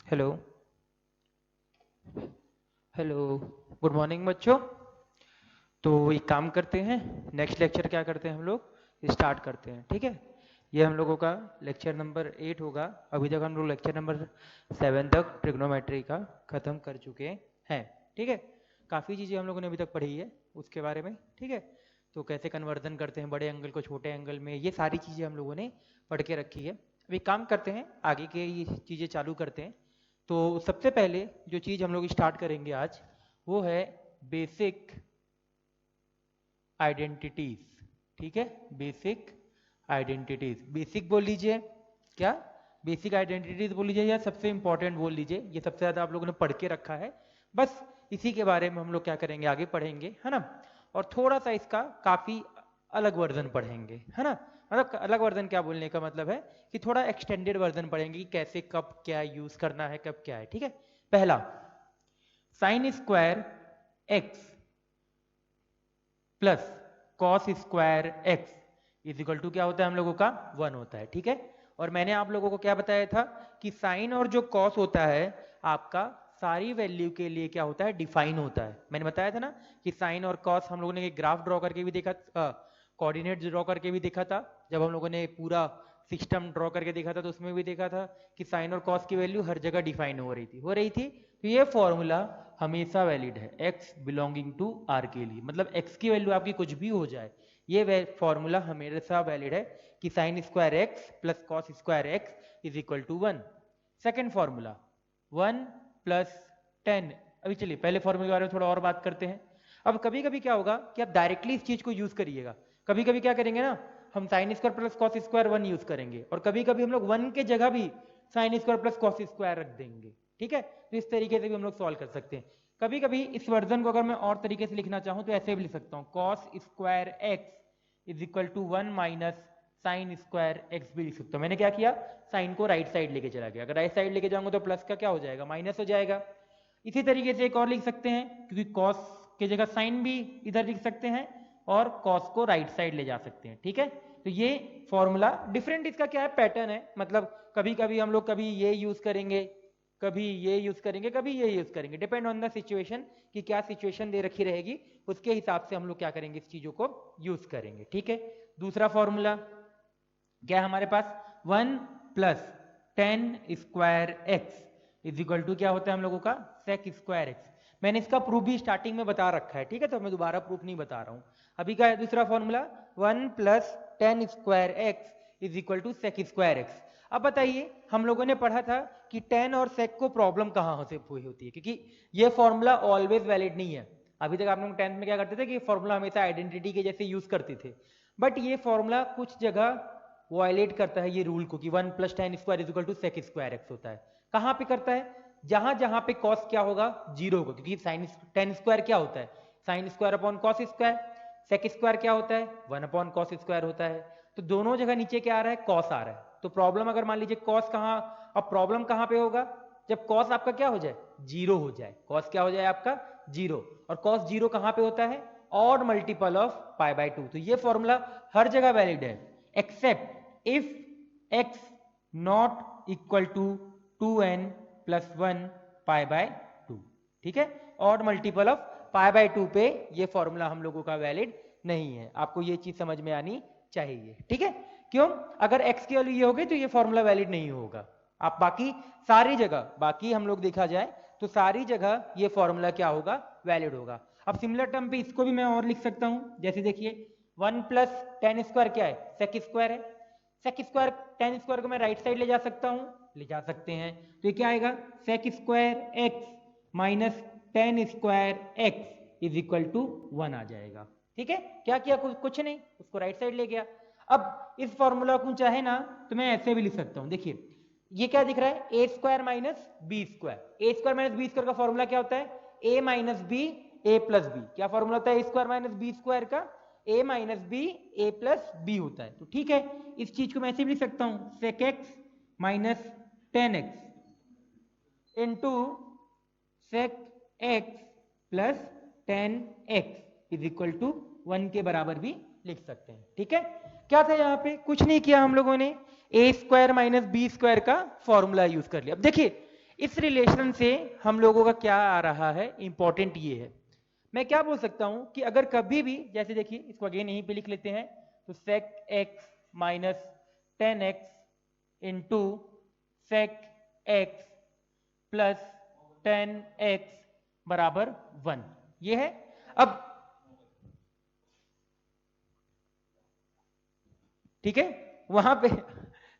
Hello. Hello. Good morning बच्चों। तो एक काम करते हैं, नेक्स्ट लेक्चर क्या करते हैं हम लोग स्टार्ट करते हैं, ठीक है। ये हम लोगों का लेक्चर नंबर 8 होगा। अभी तक हम लोग लेक्चर नंबर 7 तक ट्रिग्नोमेट्री का ख़त्म कर चुके हैं, ठीक है। काफ़ी चीज़ें हम लोगों ने अभी तक पढ़ी है उसके बारे में, ठीक है। तो कैसे कन्वर्जन करते हैं बड़े एंगल को छोटे एंगल में, ये सारी चीज़ें हम लोगों ने पढ़ के रखी है। अभी काम करते हैं, आगे के ये चीज़ें चालू करते हैं। तो सबसे पहले जो चीज़ हम लोग स्टार्ट करेंगे आज वो है बेसिक आइडेंटिटीज, ठीक है। बेसिक आइडेंटिटीज, बेसिक बोल लीजिए, क्या बेसिक आइडेंटिटीज बोल लीजिए, या सबसे इंपॉर्टेंट बोल लीजिए। ये सबसे ज़्यादा आप लोगों ने पढ़ के रखा है, बस इसी के बारे में हम लोग क्या करेंगे आगे पढ़ेंगे, है ना। और थोड़ा सा इसका काफ़ी अलग वर्जन पढ़ेंगे, है ना। मतलब अलग वर्जन क्या बोलने का मतलब है कि थोड़ा एक्सटेंडेड वर्जन पढ़ेंगे कि कैसे कब क्या यूज़ करना है, कब क्या है, ठीक है। पहला, sine square x plus cos square x is equal to क्या होता है हम लोगों का 1 होता है, ठीक है। और मैंने आप लोगों को क्या बताया था कि साइन और जो कॉस होता है आपका सारी वैल्यू के लिए क्या होता है, डिफाइन होता है। मैंने बताया था ना कि साइन और कॉस हम लोगों ने एक ग्राफ ड्रॉ करके भी देखा, कोऑर्डिनेट ड्रॉ करके भी देखा था। जब हम लोगों ने पूरा सिस्टम ड्रॉ करके देखा था तो उसमें भी देखा था कि साइन और कॉस की वैल्यू हर जगह डिफाइन हो रही थी। तो ये फॉर्मूला हमेशा वैलिड है एक्स बिलोंगिंग टू आर के लिए, मतलब एक्स की वैल्यू आपकी कुछ भी हो जाए, ये फॉर्मूला हमेशा वैलिड है कि sine square x plus cos square x is equal to 1। Second formula 1 plus 10। अभी चलिए पहले फॉर्मूले के बारे में थोड़ा और बात करते हैं। अब कभी कभी क्या होगा कि आप डायरेक्टली इस चीज को यूज करिएगा, कभी कभी क्या करेंगे ना, हम sign square plus cos square 1 use करेंगे, और कभी कभी हम लोग 1 के जगह भी sign square plus cos square रख देंगे, ठीक है। तो इस तरीके से भी हम लोग सॉल्व कर सकते हैं। कभी कभी इस वर्जन को अगर मैं और तरीके से लिखना चाहूं तो ऐसे भी लिख सकता हूं, cos square x is equal to 1 minus sine square x भी लिख सकता हूं। मैंने क्या किया, साइन को राइट साइड लेके चला गया, अगर राइट साइड लेके जाऊंगा तो प्लस का क्या हो जाएगा, माइनस हो जाएगा। इसी तरीके से एक और लिख सकते हैं, क्योंकि कॉस की जगह साइन भी इधर लिख सकते हैं और कॉस को राइट साइड ले जा सकते हैं, ठीक है। तो ये फॉर्मूला डिफरेंट, इसका क्या है पैटर्न है, मतलब कभी कभी हम लोग कभी ये यूज करेंगे, कभी ये यूज करेंगे, कभी ये यूज करेंगे, डिपेंड ऑन द सिचुएशन कि क्या सिचुएशन दे रखी रहेगी, उसके हिसाब से हम लोग क्या करेंगे इस चीजों को यूज करेंगे, ठीक है। दूसरा फॉर्मूला क्या है हमारे पास, 1 plus 10 square x is equal to क्या होता है हम लोगों का, सेक स्क्वायर एक्स। मैंने इसका प्रूफ भी स्टार्टिंग में बता रखा है, ठीक है, तो मैं दोबारा प्रूफ नहीं बता रहा हूं। अभी क्या है दूसरा formula, 1 plus 10 square x is equal to sec square x. अब बताइए, हम लोगों ने पढ़ा था कि 10 और सेक को प्रॉब्लम कहाँ से हुई होती है, क्योंकि ये फॉर्मूला ऑलवेज वैलिड नहीं है। अभी तक आप लोग 10th में क्या करते थे कि फॉर्मूला हमेशा आइडेंटिटी के जैसे यूज करते थे, बट ये फॉर्मूला कुछ जगह वायलेट करता है ये रूल को कि 1 plus 10 square is equal to sec square x होता है। कहां पे करता है, जहां जहां पे कॉस क्या होगा, जीरो होगा, क्योंकि साइन 10 स्क्वायर क्या होता है, sine square upon cos square. Sec square क्या होता है, 1 अपॉन कॉस स्क्वायर होता है। तो दोनों जगह नीचे क्या आ रहा है, कॉस आ रहा है। तो प्रॉब्लम अगर मान लीजिए कॉस कहाँ, अब प्रॉब्लम कहां पे होगा, जब कॉस आपका क्या हो जाए, जीरो हो जाए, कॉस क्या हो जाए आपका जीरो। और कॉस जीरो कहां पे होता है, odd multiple of pi by 2। तो ये फॉर्मूला हर जगह वैलिड है except if x not equal to 2n plus 1 pi by 2, ठीक है। Odd multiple of pi by 2 पे ये फॉर्मूला हम लोगों का वैलिड नहीं है, आपको ये चीज समझ में आनी चाहिए, ठीक है। क्यों, अगर x की वैल्यू ये हो गई तो ये फॉर्मूला वैलिड नहीं होगा। आप बाकी सारी जगह, बाकी हम लोग देखा जाए तो सारी जगह ये फॉर्मूला क्या होगा, वैलिड होगा। अब सिमिलर टर्म पे इसको भी मैं और लिख सकता हूं, जैसे देखिए 1 प्लस 10 स्क्वायर क्या है, सेक स्क्वायर है। सेक स्क्वायर 10 स्क्वायर को मैं राइट साइड ले जा सकता हूं, ले जा सकते हैं। तो ये क्या आएगा, sec square x minus 10 square x is equal to 1 आ जाएगा, ठीक है। क्या किया, कुछ नहीं, उसको राइट साइड ले गया। अब इस फॉर्मूला को चाहे ना तो मैं ऐसे भी लिख सकता हूं, देखिए ये क्या दिख रहा है, a square minus b square. A square minus b square का फॉर्मूला क्या होता है, ए माइनस बी ए प्लस बी। क्या फॉर्मूला होता है a square minus b square का, ए माइनस बी ए प्लस बी होता है। तो ठीक है, इस चीज को मैं ऐसे भी लिख सकता हूं, sec x minus 10x into sec x plus 10x is equal to 1 के बराबर भी लिख सकते हैं, ठीक है। क्या था यहाँ पे, कुछ नहीं किया हम लोगों ने, ए स्क्वायर माइनस बी स्क्वायर का फॉर्मूला यूज कर लिया। अब देखिए इस रिलेशन से हम लोगों का क्या आ रहा है, इंपॉर्टेंट ये है, मैं क्या बोल सकता हूं कि अगर कभी भी, जैसे देखिए इसको अगेन यहीं पे लिख लेते हैं, तो sec x minus 10x into sec x plus 10x बराबर 1, ये है। अब ठीक है वहां पे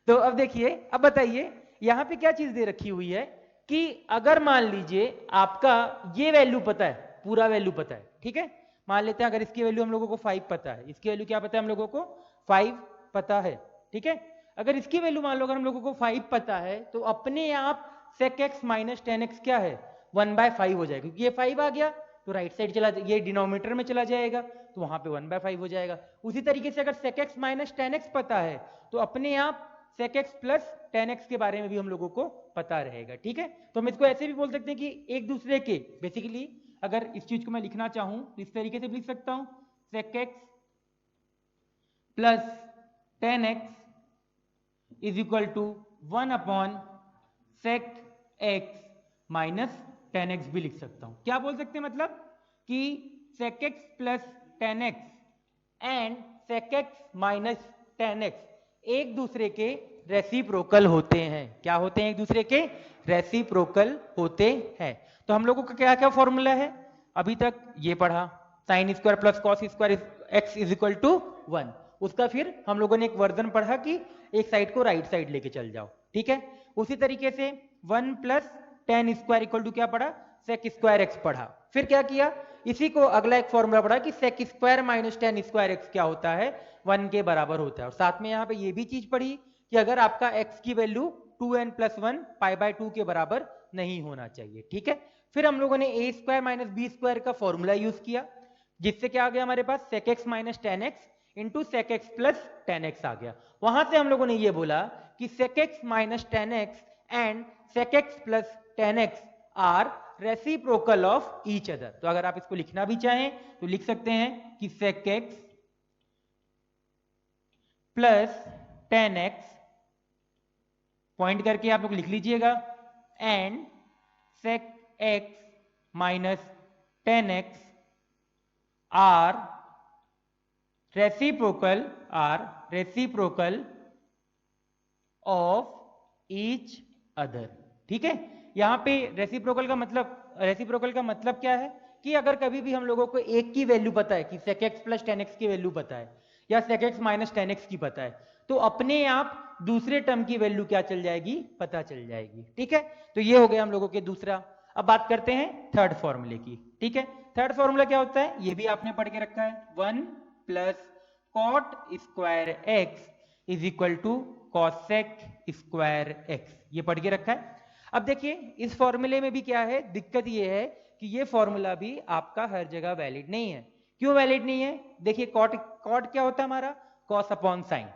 तो अब देखिए, अब बताइए यहां पे क्या चीज दे रखी हुई है कि अगर मान लीजिए आपका ये वैल्यू पता है, पूरा वैल्यू पता है, ठीक है, मान लेते हैं अगर इसकी वैल्यू हम लोगों को 5 पता है, इसकी वैल्यू क्या पता है हम लोगों को 5 पता है, ठीक है, अगर इसकी वैल्यू मान लो अगर हम लोगों को 5 पता है तो अपने आप sec x माइनस 10x क्या है 1/5 हो जाएगा, क्योंकि ये 5 आ गया तो राइट साइड चला, ये डिनोमिनेटर में चला जाएगा तो वहां पे 1/5 हो जाएगा। उसी तरीके से अगर sec x माइनस 10x पता है तो अपने आप sec x प्लस 10x के बारे में भी हम लोगों को पता रहेगा, ठीक है। तो हम इसको ऐसे भी बोल सकते हैं कि एक दूसरे के, बेसिकली अगर इस चीज को मैं लिखना चाहूं तो इस तरीके से भी लिख सकता हूं, sec x plus 10x is equal to 1 sec x minus 10x भी लिख सकता हूं। क्या बोल सकते हैं, मतलब कि sec x plus 10x and sec x minus 10x एक दूसरे के रेसिप्रोकल होते हैं। क्या होते हैं, एक दूसरे के रेसिप्रोकल होते हैं। तो हम लोगों का क्या क्या फॉर्मूला है, अभी तक ये पढ़ा, sine square plus cos square x is equal to 1, उसका फिर हम लोगों ने एक वर्जन पढ़ा कि एक साइड को राइट साइड लेके चल जाओ, ठीक है। उसी तरीके से 1 प्लस 10 स्क्वायर इक्वल टू क्या पढ़ा, सेक स्क्वायर एक्स पढ़ा। फिर क्या किया, इसी को अगला एक फॉर्मूला पढ़ा कि sec square minus 10 square x क्या होता है, 1 के बराबर होता है। और साथ में यहाँ पे ये भी चीज पढ़ी कि अगर आपका x की वैल्यू 2n प्लस 1 π/2 के बराबर नहीं होना चाहिए, ठीक है। फिर हम लोगों ने a square minus b square का फॉर्मूला यूज किया, जिससे क्या आ गया हमारे पास sec x minus 10x into sec x plus 10x आ गया। वहां से हम लोगों ने ये बोला कि sec x minus 10x and sec x plus 10x are reciprocal of each other. तो अगर आप इसको लिखना भी चाहें तो लिख सकते हैं कि sec x plus 10x point करके आप लोग लिख लीजिएगा, and sec x minus 10x are reciprocal of each other, ठीक है। यहां पे रेसिप्रोकल का मतलब क्या है कि अगर कभी भी हम लोगों को एक की वैल्यू पता है कि sec x प्लस 10x की वैल्यू पता है या sec x माइनस 10x की पता है, तो अपने आप दूसरे टर्म की वैल्यू क्या चल जाएगी, पता चल जाएगी, ठीक है। तो ये हो गया हम लोगों के दूसरा। अब बात करते हैं थर्ड फॉर्मूले की, ठीक है। थर्ड फॉर्मूला क्या होता है, ये भी आपने पढ़ के रखा है, 1 plus cot square x is equal to cosec square x, ये पढ़ के रखा है। अब देखिए इस फॉर्मूले में भी क्या है, दिक्कत ये है कि ये फॉर्मूला भी आपका हर जगह वैलिड नहीं है। क्यों वैलिड नहीं है, देखिए कॉट क्या होता है हमारा, कॉस अपॉन साइन,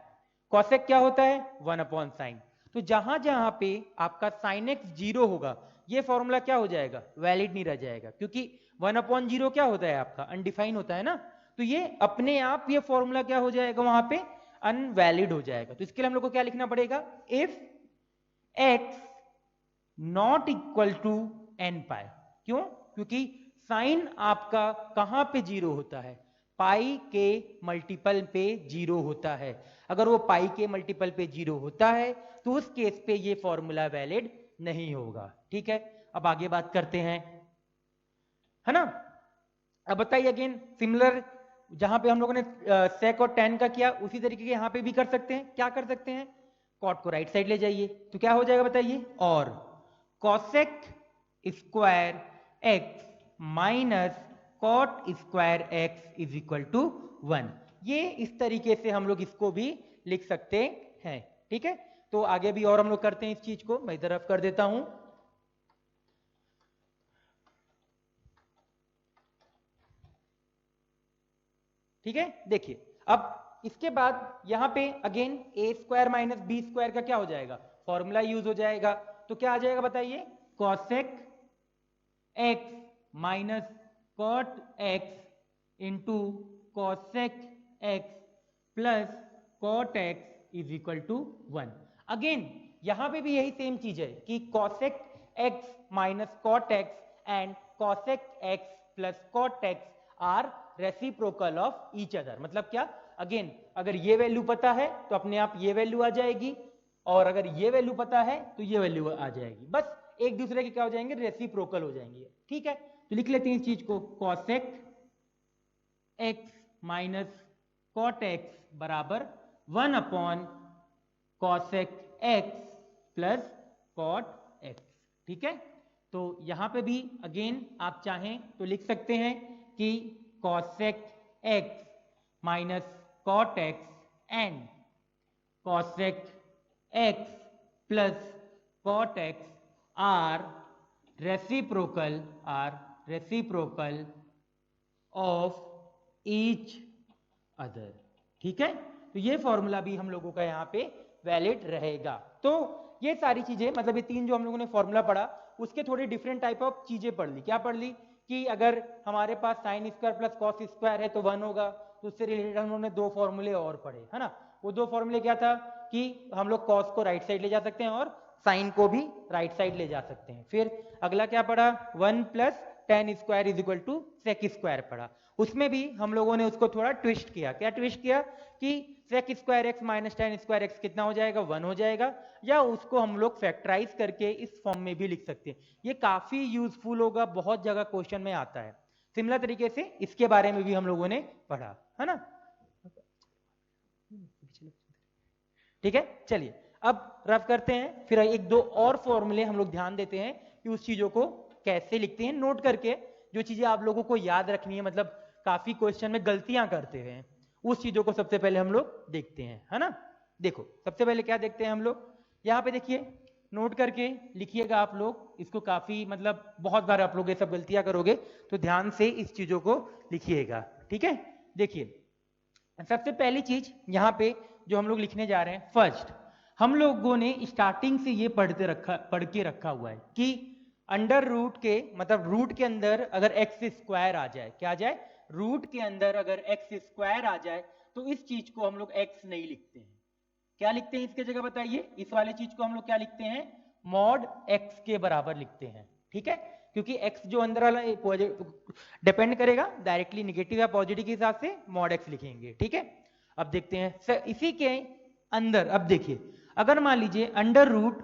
कॉसेक क्या होता है 1 अपॉन साइन। तो जहां जहां पे आपका साइन एक्स 0 होगा ये फॉर्मूला क्या हो जाएगा, वैलिड नहीं रह जाएगा, क्योंकि 1 अपॉन 0 क्या होता है आपका, अनडिफाइन होता है ना। तो ये अपने आप ये फॉर्मूला क्या हो जाएगा वहां पे, अनवैलिड हो जाएगा। तो इसके लिए हम लोग को क्या लिखना पड़ेगा, if x not equal to n pi. क्यों, क्योंकि साइन आपका कहां पे 0 होता है, पाई के मल्टीपल पे 0 होता है। अगर वो पाई के मल्टीपल पे 0 होता है तो उस केस पे ये फॉर्मूला वैलिड नहीं होगा, ठीक है। अब आगे बात करते हैं, है ना। अब बताइए अगेन सिमिलर, जहां पे हम लोगों ने सेक और टेन का किया उसी तरीके के यहां पे भी कर सकते हैं। क्या कर सकते हैं, कॉट को राइट साइड ले जाइए तो क्या हो जाएगा बताइए, और cosec square x minus cot square x is equal to 1। ये इस तरीके से हम लोग इसको भी लिख सकते हैं, ठीक है। तो आगे भी और हम लोग करते हैं इस चीज को, मैं इधर रफ कर देता हूं। ठीक है, देखिए अब इसके बाद यहां पे अगेन ए स्क्वायर माइनस बी स्क्वायर का क्या हो जाएगा, फॉर्मूला यूज हो जाएगा। तो क्या आ जाएगा बताइए, cosec x minus cot x into cosec x plus cot x is equal to 1। Again यहां पे भी यही सेम चीज है कि cosec x minus cot x and cosec x plus cot x are reciprocal of each other। मतलब क्या, again अगर ये वैल्यू पता है तो अपने आप ये वैल्यू आ जाएगी, और अगर ये वैल्यू पता है तो ये वैल्यू आ जाएगी, बस एक दूसरे के क्या हो जाएंगे, रेसिप्रोकल हो जाएंगे। ठीक है, तो लिख लेते हैं इस चीज को, cosec x minus cot x बराबर 1 upon cosec x plus cot x। ठीक है, तो यहां पे भी अगेन आप चाहें तो लिख सकते हैं कि cosec x minus cot x and cosec x plus cot x are reciprocal of each other. ठीक है, तो ये फॉर्मूला भी हम लोगों का यहाँ पे वैलिड रहेगा। तो ये सारी चीजें, मतलब ये तीन जो हम लोगों ने फॉर्मूला पढ़ा, उसके थोड़ी डिफरेंट टाइप ऑफ चीजें पढ़ ली। क्या पढ़ ली कि अगर हमारे पास sine square plus cos square है तो 1 होगा, तो उससे रिलेटेड हम लोगों ने 2 फॉर्मूले और पढ़े, है ना। वो 2 फॉर्मूले क्या था कि हम लोग कॉस को राइट साइड ले जा सकते हैं और साइन को भी राइट साइड ले जा सकते हैं। फिर अगला क्या पढ़ा, 1 plus tan square is equal to sec square पढ़ा। उसमें भी हम लोगों ने उसको थोड़ा ट्विस्ट किया। क्या ट्विस्ट किया कि sec square x minus tan square x कितना हो जाएगा, 1 हो जाएगा, या उसको हम लोग फैक्टराइज करके इस फॉर्म में भी लिख सकते हैं। ये काफी यूजफुल होगा, बहुत जगह क्वेश्चन में आता है। सिमिलर तरीके से इसके बारे में भी हम लोगों ने पढ़ा, है ना। ठीक है, चलिए अब रफ करते हैं, फिर एक दो और फॉर्मूले हम लोग ध्यान देते हैं कि उस चीजों को कैसे लिखते हैं, नोट करके जो चीजें आप लोगों को याद रखनी है, मतलब काफी क्वेश्चन में गलतियां करते हैं, उस चीजों को सबसे पहले हम लोग देखते हैं, है ना। देखो सबसे पहले क्या देखते हैं हम लोग, यहाँ पे देखिए, नोट करके लिखिएगा आप लोग इसको, काफी मतलब बहुत बार आप लोग ये सब गलतियां करोगे, तो ध्यान से इस चीजों को लिखिएगा। ठीक है, देखिए सबसे पहली चीज यहाँ पे जो हम लोग लिखने जा रहे हैं, फर्स्ट हम लोगों ने स्टार्टिंग से ये पढ़ के रखा हुआ है कि अंडर रूट के, मतलब रूट के अंदर अगर एक्स स्क्वायर आ जाए, क्या आ जाए, रूट के अंदर अगर एक्स स्क्वायर आ जाए तो इस चीज को हम लोग एक्स नहीं लिखते हैं। क्या लिखते हैं इसके जगह बताइए, इस वाले चीज को हम लोग क्या लिखते हैं, मॉड एक्स के बराबर लिखते हैं। ठीक है, क्योंकि एक्स जो अंदर वाला डिपेंड करेगा डायरेक्टली नेगेटिव या पॉजिटिव के हिसाब से मॉड एक्स लिखेंगे। ठीक है, अब देखते हैं सर इसी के अंदर, अब देखिए अगर मान लीजिए under root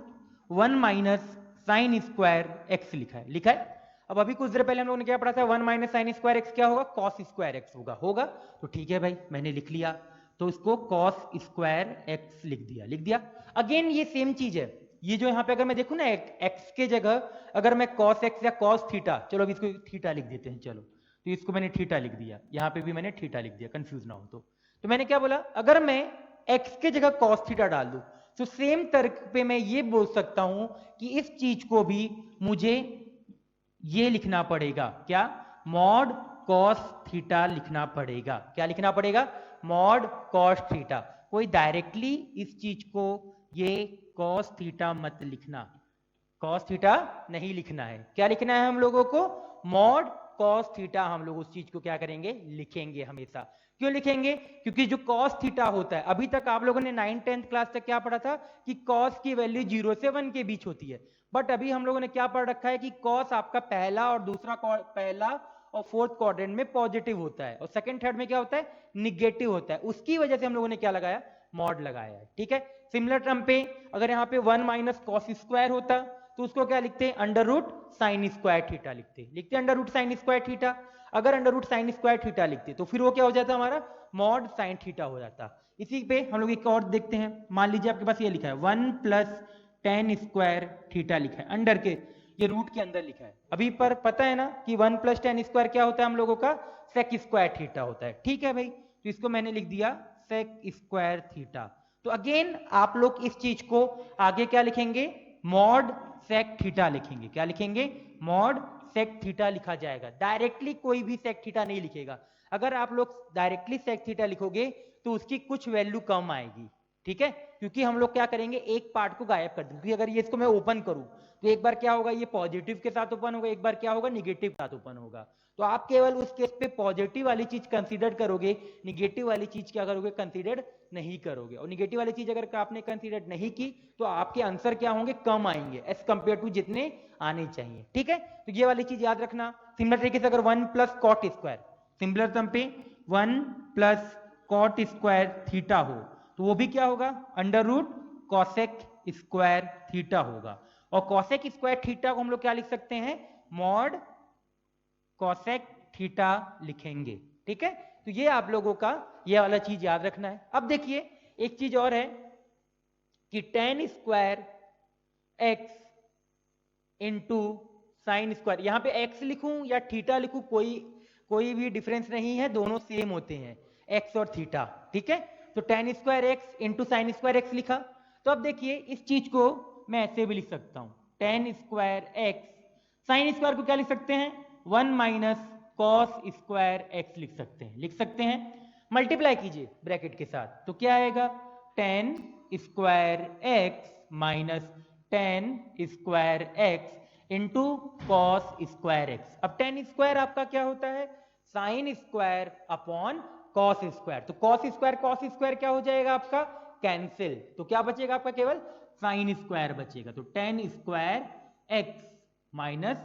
1 minus sine square x लिखा है। अब अभी कुछ देर पहले हम लोगों ने क्या पढ़ा था, 1 माइनस साइन स्क्वायर एक्स क्या होगा, कॉस स्क्वायर एक्स होगा। तो ठीक है भाई, मैंने लिख लिया, तो इसको कॉस स्क्वायर एक्स लिख दिया। अगेन ये सेम चीज है, ये जो यहाँ पे अगर मैं देखूं ना, एक्स के जगह अगर मैं कॉस एक्स या कॉस थीटा, चलो अभी इसको थीटा लिख देते हैं, चलो तो इसको मैंने थीटा लिख दिया, यहाँ पे भी मैंने थीटा लिख दिया, कंफ्यूज ना हो तो मैंने क्या बोला, अगर मैं एक्स के जगह कॉस थीटा डाल दूं तो सेम तर्क पे मैं ये बोल सकता हूं कि इस चीज को भी मुझे ये लिखना पड़ेगा, क्या, मॉड कॉस थीटा लिखना पड़ेगा। क्या लिखना पड़ेगा, मॉड कॉस थीटा। कोई डायरेक्टली इस चीज को ये कॉस थीटा मत लिखना, कॉस थीटा नहीं लिखना है। क्या लिखना है हम लोगों को, मॉड कॉस थीटा। हम लोग उस चीज को क्या करेंगे, लिखेंगे हमेशा। क्यों लिखेंगे, क्योंकि जो कॉस थीटा होता है, अभी तक आप लोगों ने 9th-10th क्लास तक क्या पढ़ा था कि कॉस की वैल्यू 0 से 1 के बीच होती है, बट अभी हम लोगों ने क्या पढ़ रखा है कि कॉस आपका पहला और दूसरा, पहला और फोर्थ क्वाड्रेंट में पॉजिटिव होता है, और सेकंड थर्ड में क्या होता है, निगेटिव होता है। उसकी वजह से हम लोगों ने क्या लगाया, मॉड लगाया है। ठीक है, सिमिलर टर्म पे अगर यहाँ पे 1 माइनस कॉस स्क्वायर होता तो उसको क्या लिखते हैं, under root sine square theta लिखते under root sine square theta. अगर under root sine square theta लिखते तो फिर वो क्या हो जाता हमारा, मॉड साइन थीटा हो जाता। इसी पे हम लोग एक और देखते हैं, मान लीजिए आपके पास ये लिखा है 1 प्लस टेन स्क्वायर थीटा लिखा है, अंडर के, ये रूट के अंदर लिखा है। अभी पर पता है ना कि 1 प्लस टेन स्क्वायर क्या होता है हम लोगों का, सेक स्क्वायर थीटा होता है। ठीक है भाई, तो इसको मैंने लिख दिया सेक स्क्वायर थीटा। तो अगेन आप लोग इस चीज को आगे क्या लिखेंगे, मॉड सेक थीटा लिखेंगे। क्या लिखेंगे, मॉड सेक थीटा लिखा जाएगा। डायरेक्टली कोई भी सेक थीटा नहीं लिखेगा। अगर आप लोग डायरेक्टली सेक थीटा लिखोगे तो उसकी कुछ वैल्यू कम आएगी। ठीक है, क्योंकि हम लोग क्या करेंगे, एक पार्ट को गायब कर देंगे। क्योंकि अगर ये इसको मैं ओपन करूं तो एक बार क्या होगा, ये पॉजिटिव के साथ ओपन होगा, एक बार क्या होगा, निगेटिव के साथ ओपन होगा। तो आप केवल उस केस पे पॉजिटिव वाली चीज कंसीडर करोगे, निगेटिव वाली चीज क्या करोगे, कंसीडर नहीं करोगे। और निगेटिव वाली चीज अगर आपने कंसीडर नहीं की तो आपके आंसर क्या होंगे, कम आएंगे एज कंपेयर टू जितने आने चाहिए। ठीक है, तो ये वाली चीज याद रखना। सिमिलर तरीके से अगर 1 plus cot square, similar term पे 1 प्लस कॉट स्क्वायर थीटा हो तो वो भी क्या होगा, under root cosec square theta होगा। और कॉसेक स्क्वायर थीटा को हम लोग क्या लिख सकते हैं, मॉड कॉसेक थीटा लिखेंगे। ठीक है, तो ये आप लोगों का ये वाला चीज याद रखना है। अब देखिए एक चीज और है कि tan square x into sine square, यहां पे x लिखूं या थीटा लिखूं कोई भी डिफरेंस नहीं है, दोनों सेम होते हैं, x और थीटा। ठीक है, तो tan square x into sine square x लिखा। तो अब देखिए इस चीज को मैं ऐसे भी लिख सकता हूं, tan square x, sine square को क्या लिख सकते हैं, 1 माइनस कॉस स्क्वायर एक्स लिख सकते हैं। मल्टीप्लाई कीजिए ब्रैकेट के साथ तो क्या आएगा, tan square x minus tan square x into cos square x. अब tan स्क्वायर आपका क्या होता है, sine square upon cos square. तो कॉस स्क्वायर क्या हो जाएगा आपका, कैंसिल। तो क्या बचेगा आपका, केवल साइन स्क्वायर बचेगा। तो tan square x minus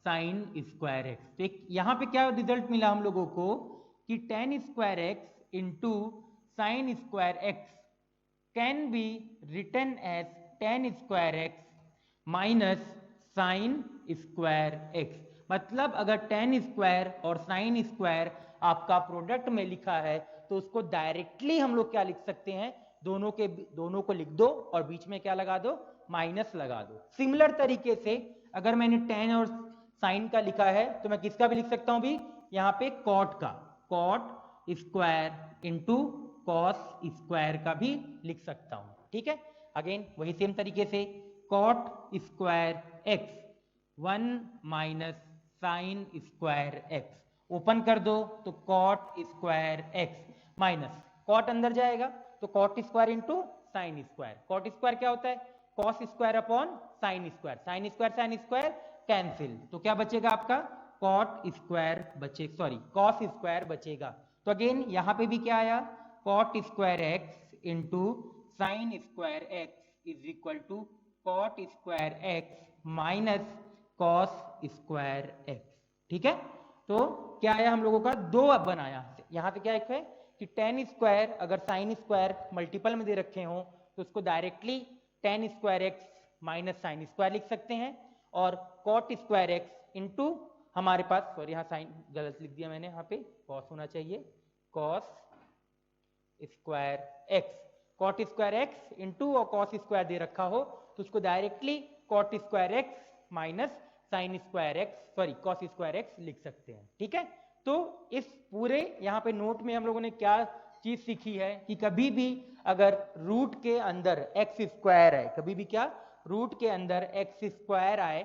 sine square x. तो यहां पे क्या रिजल्ट मिला हम लोगों को कि tan square x into sine square x can be written as tan square x minus sine square x. मतलब अगर tan स्क्वायर और साइन स्क्वायर आपका प्रोडक्ट में लिखा है तो उसको डायरेक्टली हम लोग क्या लिख सकते हैं, दोनों को लिख दो और बीच में क्या लगा दो, माइनस लगा दो। सिमिलर तरीके से अगर मैंने tan और साइन का लिखा है तो मैं किसका भी लिख सकता हूं भी, यहां पे कॉट का, cot square into cos square का भी लिख सकता हूं। ठीक है, अगेन वही सेम तरीके से cot square x 1 minus sine square x, open कर दो तो cot square x minus cot अंदर जाएगा तो cot square into sine square. Cot square क्या होता है, cos square upon sine square, sine square cancel. तो क्या बचेगा आपका, कॉट स्क्वायर कॉस स्क्वायर बचेगा। तो अगेन यहां पे भी क्या आया, cot square x into sine square x is equal to cot square x minus cos square x. ठीक है, तो क्या आया हम लोगों का, दो अब बनाया। यहां पे क्या है कि tan स्क्वायर अगर साइन स्क्वायर मल्टीपल में दे रखे हो तो उसको directly tan square x minus sine square लिख सकते हैं, और कॉट स्क्वायर एक्स इंटू हमारे पास, सॉरी यहाँ साइन गलत लिख दिया मैंने, यहाँ पे कॉस होना चाहिए, cos square x, cot square x into और कॉस स्क्वायर दे रखा हो तो उसको directly cot square x minus sine square x cos square x लिख सकते हैं। ठीक है, तो इस पूरे यहाँ पे नोट में हम लोगों ने क्या चीज सीखी है कि कभी भी अगर रूट के अंदर एक्स स्क्वायर है, कभी भी क्या रूट के अंदर एक्स स्क्वायर आए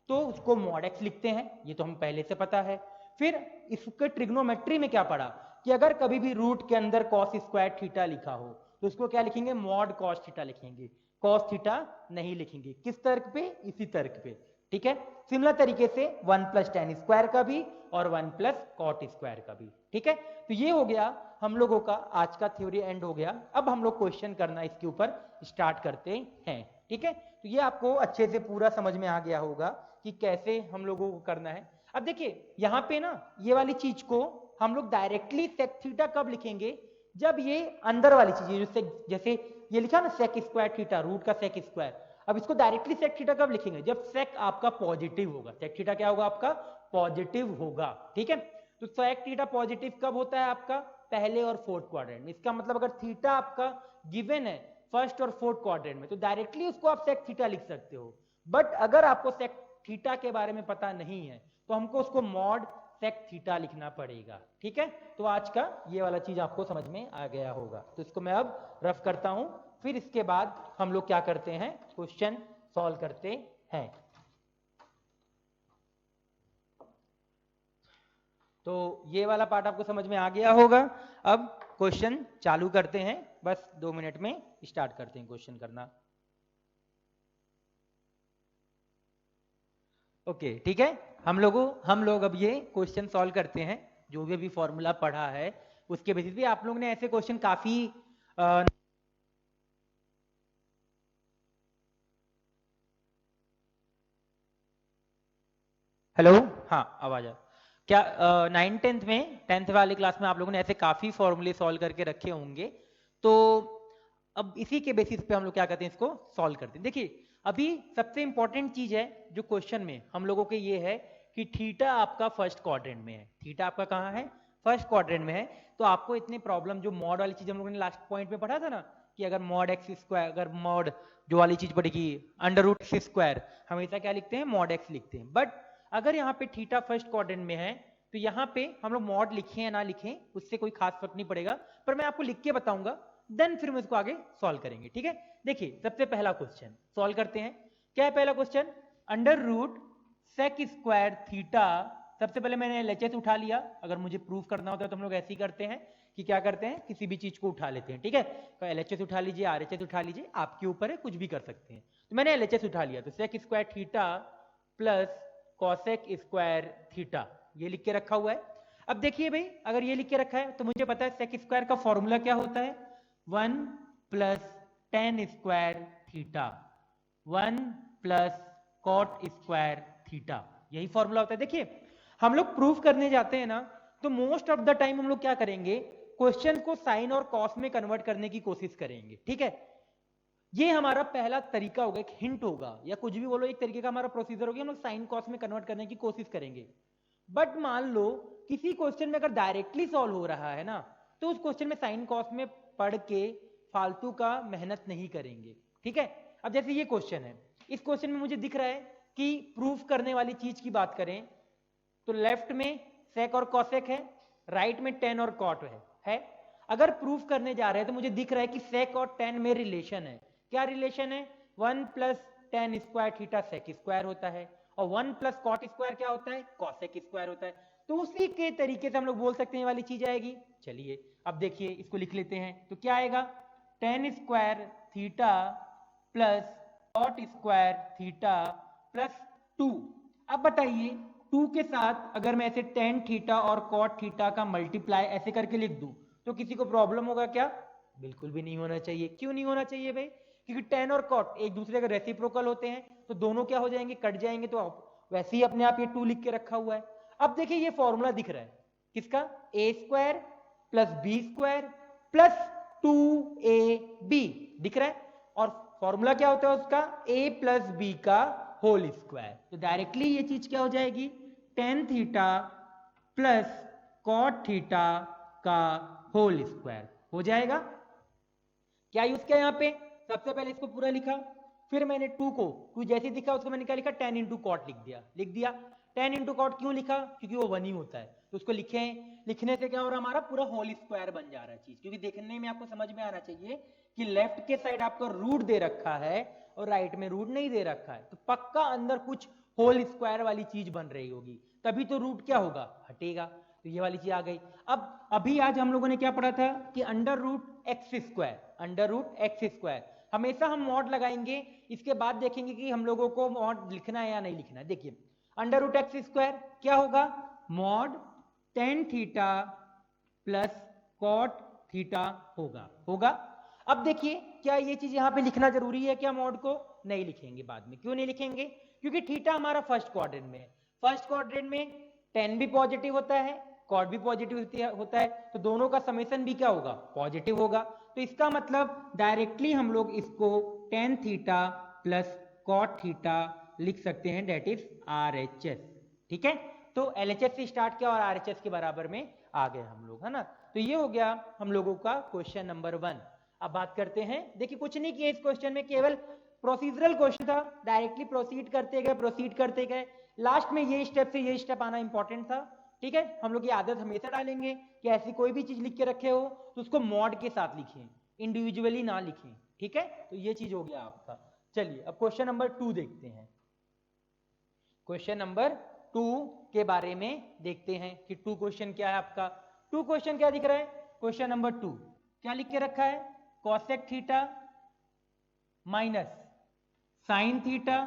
तो उसको मॉड एक्स लिखते हैं, ये तो हम पहले से पता है। फिर इसके ट्रिग्नोमेट्री में क्या पढ़ा कि अगर कभी भी रूट के अंदर कॉस स्क्वायर थीटा लिखा हो तो उसको क्या लिखेंगे, मॉड कॉस थीटा लिखेंगे, कॉस थीटा नहीं लिखेंगे। किस तर्क पे, इसी तर्क पे। ठीक है, सिमिलर तरीके से 1 प्लस tan स्क्वायर का भी और 1 प्लस कॉट स्क्वायर का भी। ठीक है, तो ये हो गया हम लोगों का आज का थ्योरी एंड हो गया। अब हम लोग क्वेश्चन करना इसके ऊपर स्टार्ट करते हैं। ठीक है, तो ये आपको अच्छे से पूरा समझ में आ गया होगा कि कैसे हम लोगों को करना है। अब देखिए यहाँ पे ना ये वाली चीज को हम लोग डायरेक्टली सेक थीटा कब लिखेंगे, जब ये अंदर वाली चीज जैसे ये लिखा ना सेक स्क्वायर थीटा, रूट का सेक स्क्वायर। अब इसको डायरेक्टली सेक थीटा कब लिखेंगे, जब सेक आपका पॉजिटिव होगा, सेक थीटा क्या होगा आपका, पॉजिटिव होगा। ठीक है, तो सेक थीटा पॉजिटिव कब होता है आपका, पहले और फोर्थ क्वाड्रेंट में। इसका मतलब अगर थीटा आपका गिवन है फर्स्ट और फोर्थ क्वाड्रेंट में तो डायरेक्टली उसको आप सेक थीटा लिख सकते हो। बट अगर आपको सेक थीटा के बारे में पता नहीं है तो हमको उसको मॉड सेक थीटा लिखना पड़ेगा। ठीक है, तो आज का ये वाला चीज आपको समझ में आ गया होगा। तो इसको मैं अब रफ करता हूं, फिर इसके बाद हम लोग क्या करते हैं, क्वेश्चन सॉल्व करते हैं। तो ये वाला पार्ट आपको समझ में आ गया होगा। अब क्वेश्चन चालू करते हैं, बस 2 मिनट में स्टार्ट करते हैं क्वेश्चन करना। ओके ठीक है, हम लोग अब ये क्वेश्चन सॉल्व करते हैं। जो भी अभी फॉर्मूला पढ़ा है उसके बेसिस पे आप लोग ने ऐसे क्वेश्चन काफी हेलो, हाँ आवाज आ क्या? 9th 10th में 10th वाले क्लास में आप लोगों ने ऐसे काफी फॉर्मूले सॉल्व करके रखे होंगे। तो अब इसी के बेसिस पे हम लोग क्या करते हैं, इसको सॉल्व करते हैं। देखिए अभी सबसे इंपॉर्टेंट चीज है जो क्वेश्चन में हम लोगों के ये है कि थीटा आपका फर्स्ट क्वाड्रेंट में है। थीटा आपका कहाँ है? फर्स्ट क्वाड्रेंट में है। तो आपको इतने प्रॉब्लम जो मॉड वाली चीज हम लोगों ने लास्ट पॉइंट में पढ़ा था ना, कि अगर मॉड एक्स स्क्वायर, अगर मॉड जो वाली चीज पड़ेगी अंडर रूट एक्स स्क्वायर, हमेशा क्या लिखते हैं? मॉड एक्स लिखते हैं। बट अगर यहाँ पे थीटा फर्स्ट क्वाड्रेंट में है तो यहाँ पे हम लोग मॉड लिखें या ना लिखें उससे कोई खास फर्क नहीं पड़ेगा, पर मैं आपको लिख के बताऊंगा, देन फिर हम इसको आगे सॉल्व करेंगे। ठीक है, देखिए सबसे पहला क्वेश्चन सॉल्व करते हैं। क्या है पहला question? Under root sec square theta. सबसे पहले मैंने एलएचएस उठा लिया। अगर मुझे प्रूफ करना होता है तो हम लोग ऐसे ही करते हैं कि क्या करते हैं, किसी भी चीज को उठा लेते हैं। ठीक है, तो एलएचएस उठा लीजिए, आरएचएस उठा लीजिए, आपके ऊपर है, कुछ भी कर सकते हैं। तो मैंने एलएचएस उठा लिया, तो sec square theta plus cosec square theta, ये लिख के रखा हुआ है। अब देखिए भाई, अगर ये लिख के रखा है तो मुझे पता है सेक स्क्वायर का फॉर्मूला क्या होता है, 1 plus tan square theta, 1 plus cot square theta, यही फॉर्मूला होता है। देखिए हम लोग प्रूफ करने जाते हैं ना, तो मोस्ट ऑफ द टाइम हम लोग क्या करेंगे, क्वेश्चन को साइन और कॉस में कन्वर्ट करने की कोशिश करेंगे। ठीक है, ये हमारा पहला तरीका होगा, एक हिंट होगा, या कुछ भी बोलो, एक तरीके का हमारा प्रोसीजर होगा। हम लोग साइन कॉस में कन्वर्ट करने की कोशिश करेंगे। बट मान लो किसी क्वेश्चन में अगर डायरेक्टली सॉल्व हो रहा है ना, तो उस क्वेश्चन में साइन कॉस में पढ़ के फालतू का मेहनत नहीं करेंगे। ठीक है, अब जैसे ये क्वेश्चन है, इस क्वेश्चन में मुझे दिख रहा है कि प्रूफ करने वाली चीज की बात करें तो लेफ्ट में सेक और कॉसेक है, राइट में टेन और कॉट है। अगर प्रूफ करने जा रहे हैं तो मुझे दिख रहा है कि सेक और टेन में रिलेशन है। क्या रिलेशन है? 1 plus tan square theta sec square होता है, और 1 प्लस कॉट स्क्वायर क्या होता है? कॉसेक स्क्वायर होता है। तो उसी के तरीके से हम लोग बोल सकते हैं ये वाली चीज आएगी। चलिए अब देखिए, इसको लिख लेते हैं। तो क्या आएगा? Tan square theta plus cot square theta plus 2। अब बताइए 2 के साथ अगर मैं ऐसे टेन थीटा और कॉट थीटा का मल्टीप्लाई ऐसे करके लिख दूं तो किसी को प्रॉब्लम होगा क्या? बिल्कुल भी नहीं होना चाहिए। क्यों नहीं होना चाहिए भाई? क्योंकि टेन और कॉट एक दूसरे के रेसिप्रोकल होते हैं, तो दोनों क्या हो जाएंगे? कट जाएंगे। तो वैसे ही अपने आप ये 2 लिख के रखा हुआ है। अब देखिए ये फॉर्मूला दिख रहा है किसका? A square plus b square plus 2ab दिख रहा है। और फॉर्मूला क्या होता है उसका? a प्लस बी का होल स्क्वायर। तो डायरेक्टली ये चीज क्या हो जाएगी? Tan theta plus cot theta का होल स्क्वायर हो जाएगा। क्या यूज किया यहाँ पे? सबसे पहले इसको पूरा लिखा, फिर मैंने 2 को 2 जैसे दिखा उसको मैंने क्या लिखा? 10 इंटू कॉट लिख दिया। 10 इंटू कॉट क्यों लिखा? क्योंकि वो 1 ही होता है। तो उसको लिखे, लिखने से क्या हो रहा है? हमारा पूरा होल स्क्वायर बन जा रहा है चीज। क्योंकि देखने में आपको समझ में आना चाहिए कि लेफ्ट के साइड आपको रूट दे रखा है और राइट में रूट नहीं दे रखा है, तो पक्का अंदर कुछ होल स्क्वायर वाली चीज बन रही होगी, तभी तो रूट क्या होगा? हटेगा। तो ये वाली चीज आ गई। अब अभी आज हम लोगों ने क्या पढ़ा था कि अंडर रूट एक्स स्क्वायर, हमेशा हम मॉड लगाएंगे, इसके बाद देखेंगे कि हम लोगों को मॉड लिखना है या नहीं लिखना है। देखिए अंडर रूट एक्स स्क्वायर क्या होगा? Mod tan theta plus cot theta होगा। अब देखिए क्या ये चीज यहां पे लिखना जरूरी है क्या? मॉड को नहीं लिखेंगे बाद में। क्यों नहीं लिखेंगे? क्योंकि थीटा हमारा फर्स्ट क्वाड्रेंट में है। फर्स्ट क्वाड्रेंट में टेन भी पॉजिटिव होता है, कॉट भी पॉजिटिव होता है, तो दोनों का समेशन भी क्या होगा? पॉजिटिव होगा। तो इसका मतलब डायरेक्टली हम लोग इसको tan theta plus cot theta लिख सकते हैं, डेट इज RHS। ठीक है, तो LHS से स्टार्ट किया और RHS के बराबर में आ गए हम लोग, है ना। तो ये हो गया हम लोगों का क्वेश्चन नंबर 1। अब बात करते हैं, देखिए कुछ नहीं किया इस क्वेश्चन में, केवल प्रोसीजरल क्वेश्चन था, डायरेक्टली प्रोसीड करते गए। लास्ट में ये स्टेप से ये स्टेप आना इंपॉर्टेंट था। ठीक है, हम लोग की आदत हमेशा डालेंगे कि ऐसी कोई भी चीज लिख के रखे हो तो उसको मॉड के साथ लिखें, इंडिविजुअली ना लिखें। ठीक है, तो ये चीज हो गया आपका। चलिए अब क्वेश्चन नंबर 2 देखते हैं। क्वेश्चन नंबर 2 के बारे में देखते हैं कि 2 क्वेश्चन क्या है आपका। 2 क्वेश्चन क्या दिख रहा है? क्वेश्चन नंबर 2 क्या लिख के रखा है? Cosec theta minus sine theta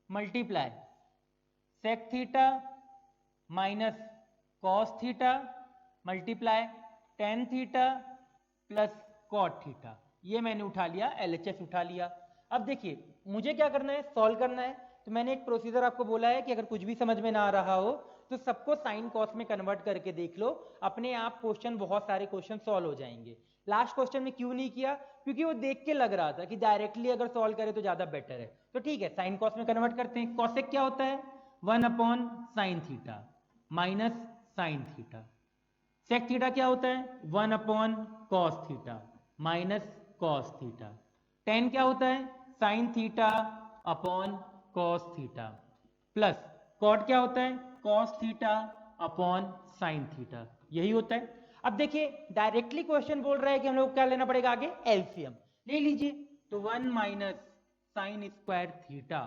multiply sec theta minus cos theta multiply tan theta plus cot theta. ये मैंने उठा लिया, LHS उठा लिया। अब देखिए मुझे क्या करना है, सॉल्व करना है। तो मैंने एक प्रोसीजर आपको बोला है कि अगर कुछ भी समझ में ना आ रहा हो तो सबको साइन कॉस में कन्वर्ट करके देख लो, अपने आप क्वेश्चन, बहुत सारे क्वेश्चन सॉल्व हो जाएंगे। लास्ट क्वेश्चन में क्यों नहीं किया, क्योंकि वो देख के लग रहा था कि डायरेक्टली अगर सॉल्व करे तो ज्यादा बेटर है। तो ठीक है, साइन कॉस में कन्वर्ट करते हैं। कॉसेक क्या होता है, 1 sine theta minus sine theta. Sec theta क्या होता है, 1 cos theta minus cos theta. Tan क्या होता है, sine theta upon cos theta plus cot क्या होता है, cos theta upon sine theta. यही होता है। अब देखिए डायरेक्टली क्वेश्चन बोल रहा है कि हम लोग क्या लेना पड़ेगा आगे, एलसीएम ले लीजिए। तो 1 minus sine square theta